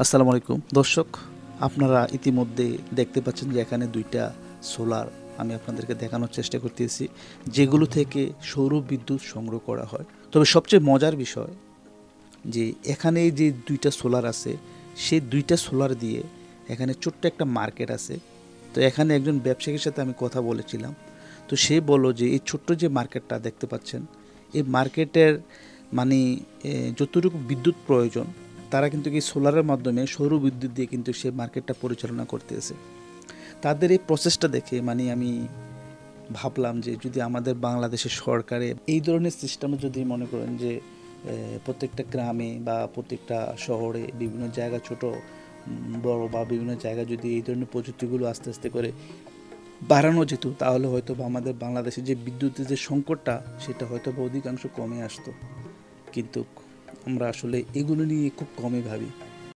আসসালামু আলাইকুম দর্শক, আপনারা ইতিমধ্যে দেখতে পাচ্ছেন যে এখানে দুইটা সোলার আমি আপনাদেরকে দেখানোর চেষ্টা করতেছি, যেগুলো থেকে সৌর বিদ্যুৎ সংগ্রহ করা হয়। তবে সবচেয়ে মজার বিষয় যে এখানে যে দুইটা সোলার আছে, সেই দুইটা সোলার দিয়ে এখানে ছোট্ট একটা মার্কেট আছে। তো এখানে একজন ব্যবসায়ীর সাথে আমি কথা বলেছিলাম। তো সে বলল যে এই ছোট্ট যে মার্কেটটা দেখতে পাচ্ছেন, এই মার্কেটের মানে যতটুকু বিদ্যুৎ প্রয়োজন, তারা কিন্তু এই সোলারের মাধ্যমে সৌর বিদ্যুৎ দিয়ে কিন্তু সে মার্কেটটা পরিচালনা করতেছে। তাদের এই প্রসেসটা দেখে মানে আমি ভাবলাম যে যদি আমাদের বাংলাদেশের সরকারে এই ধরনের সিস্টেমে যদি মনে করেন যে প্রত্যেকটা গ্রামে বা প্রত্যেকটা শহরে বিভিন্ন জায়গা ছোট বড় বা বিভিন্ন জায়গায় যদি এই ধরনের প্রযুক্তিগুলো আস্তে আস্তে করে বাড়ানো যেত, তাহলে হয়তো বা আমাদের বাংলাদেশে যে বিদ্যুতের যে সংকটটা, সেটা হয়তো বা অধিকাংশ কমে আসতো। কিন্তু আমরা আসলে এগুলো নিয়ে খুব কমই ভাবি।